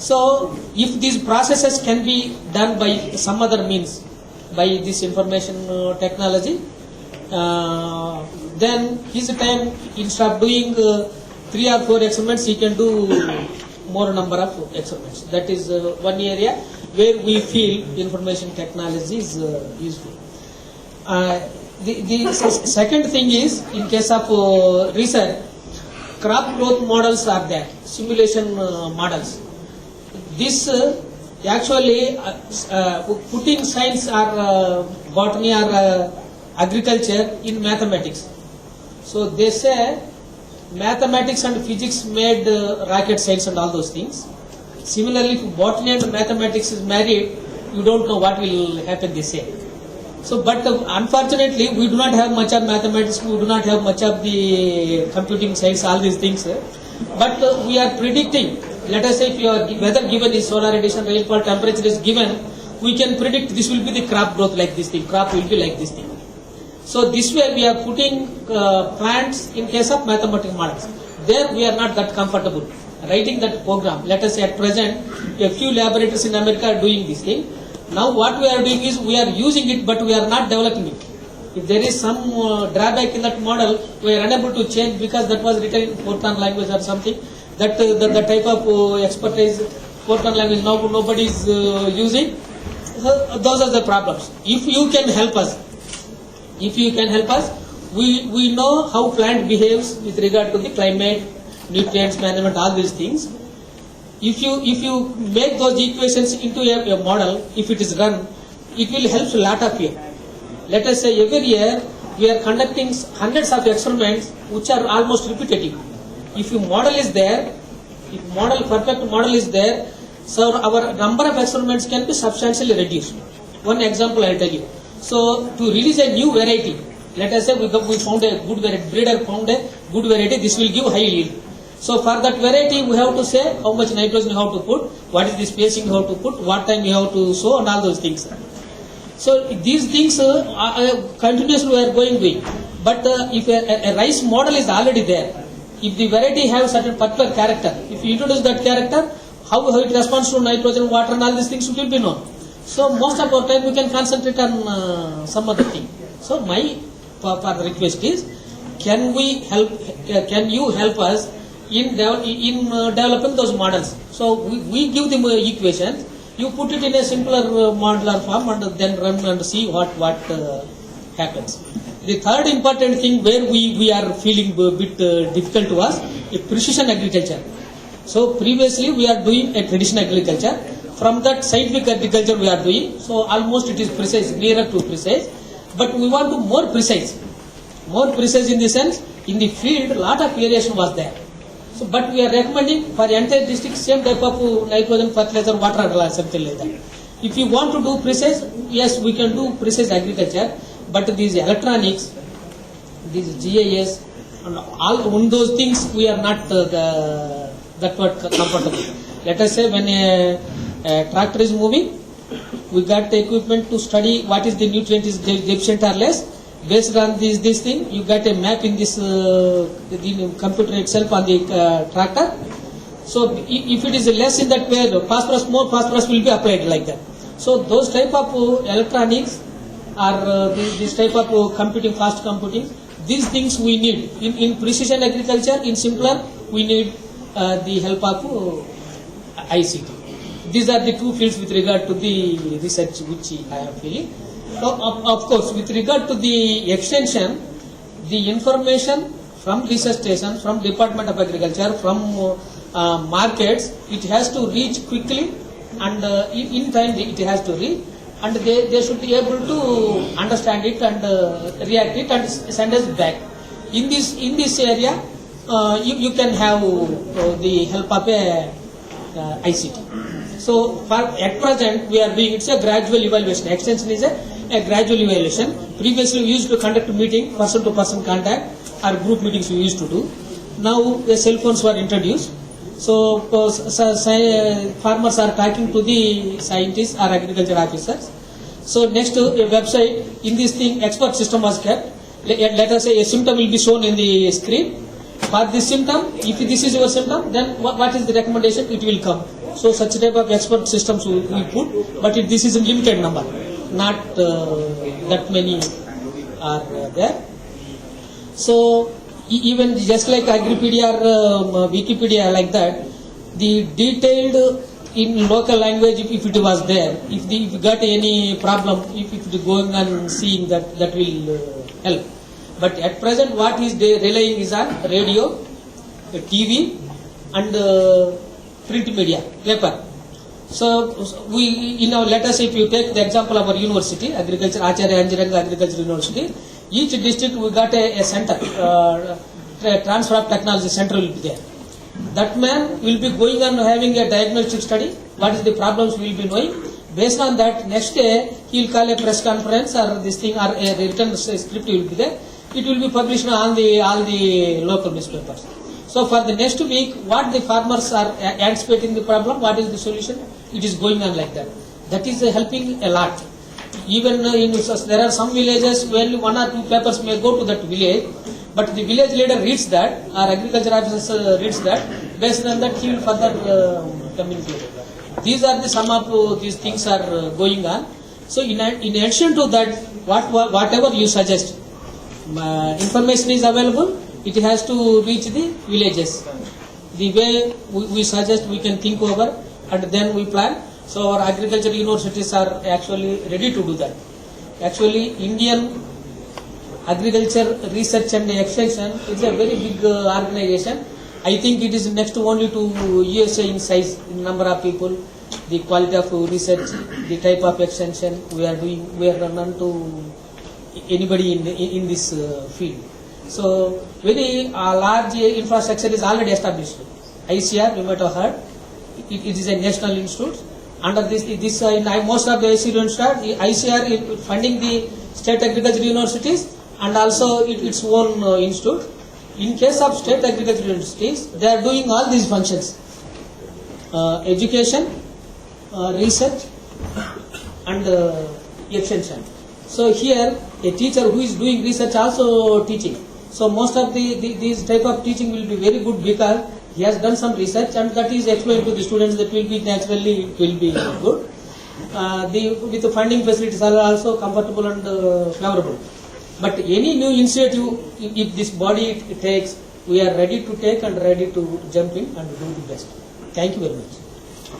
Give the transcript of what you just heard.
So if these processes can be done by some other means, by this information technology, then his time, instead of doing 3 or 4 experiments, he can do more number of experiments. That is one area where we feel information technology is useful. The second thing is, in case of research, crop growth models are there, simulation models. This actually putting science or botany or agriculture in mathematics. So they say mathematics and physics made rocket science and all those things. Similarly, if botany and mathematics is married, you don't know what will happen, they say. So, but unfortunately, we do not have much of mathematics, we do not have much of the computing science, all these things. But we are predicting, let us say if your weather given is solar radiation, rainfall, temperature is given, we can predict this will be the crop growth like this thing, crop will be like this thing. So this way we are putting plants in case of mathematical models. There we are not that comfortable writing that program. Let us say at present, a few laboratories in America are doing this thing. Now what we are doing is we are using it, but we are not developing it. If there is some drawback in that model, we are unable to change because that was written in Fortran language or something. That the type of expertise Fortran language now nobody is using. So those are the problems. If you can help us, we know how plant behaves with regard to the climate, nutrients management, all these things. If you make those equations into a model, if it is run, it will help a lot of you. Let us say every year we are conducting hundreds of experiments which are almost repetitive. If your model is there, perfect model is there, so our number of experiments can be substantially reduced. One example I will tell you. So to release a new variety, let us say we found a good variety, breeder found a good variety, this will give high yield. So for that variety we have to say how much nitrogen you have to put, what is the spacing you have to put, what time you have to sow and all those things. So these things continuously we are going. But if a rice model is already there, if the variety has certain particular character, if you introduce that character, how it responds to nitrogen, water and all these things will be known. So most of our time we can concentrate on some other thing. So my further request is, can you help us in developing those models? So we give them equations, you put it in a simpler modular form and then run and see what happens. The third important thing where we are feeling a bit difficult to us is precision agriculture. So previously we are doing a traditional agriculture. From that scientific agriculture we are doing. So almost it is precise, nearer to precise. But we want to more precise. More precise in the sense, in the field lot of variation was there. So but we are recommending for entire district same type of nitrogen, fertilizer, water or something like that. If you want to do precise, yes we can do precise agriculture. But these electronics, these GIS, and all on those things we are not that much comfortable. Let us say when a tractor is moving, we got the equipment to study what is the nutrient is deficient or less. Based on this thing, you got a map in this the computer itself on the tractor. So if it is less in that way, phosphorus, more phosphorus will be applied like that. So those type of electronics or this type of computing, fast computing, these things we need in precision agriculture. In simpler, we need the help of ICT. These are the two fields with regard to the research which I am feeling. So of course, with regard to the extension, the information from research station, from Department of Agriculture, from markets, it has to reach quickly and in time it has to reach. And they should be able to understand it and react it and send us back. In this area, you can have the help of a ICT. So at present we are doing, it's a gradual evaluation. Extension is a gradual evaluation. Previously we used to conduct a meeting, person to person contact, or group meetings we used to do. Now the cell phones were introduced. So farmers are talking to the scientists or agriculture officers. So next a website, in this thing expert system was kept. Let us say a symptom will be shown in the screen. For this symptom, if this is your symptom, then what is the recommendation? It will come. So such type of expert systems we put, but this is a limited number, not that many are there. So even just like Agripedia or Wikipedia like that, the detailed in local language, if it was there, if you got any problem, if it is going and seeing that will help. But at present what is they relying is on radio, TV and print media, paper. So we, let us say if you take the example of our university, Agriculture, Acharya Anjiranga Agriculture University, each district we got a center, transfer of technology center will be there. That man will be going and having a diagnostic study, what is the problems we will be knowing. Based on that, next day he will call a press conference or this thing or a written script will be there. It will be published on all the local newspapers. So for the next week, what the farmers are anticipating the problem, what is the solution, it is going on like that. That is helping a lot. Even there are some villages where only 1 or 2 papers may go to that village, but the village leader reads that, or agriculture officer reads that, based on that he will further communicate. These are the some of these things are going on. So in addition to that, whatever you suggest, information is available, it has to reach the villages. The way we suggest, we can think over and then we plan. So our agriculture universities are actually ready to do that. Actually, Indian Agriculture Research and Extension is a very big organization. I think it is next only to USA in size, in number of people, the quality of research, the type of extension we are doing. We are none to anybody in this field. So very large infrastructure is already established. ICR, you might have heard, it is a national institute. Under this in most of the ICR is funding the state agriculture universities and also its own institute. In case of state agriculture universities, they are doing all these functions: education, research, and extension. So here, a teacher who is doing research also teaching. So most of these type of teaching will be very good because he has done some research and that is explained to the students. That will be naturally will be good. With the funding facilities are also comfortable and favorable. But any new initiative, if this body takes, we are ready to take and ready to jump in and do the best. Thank you very much.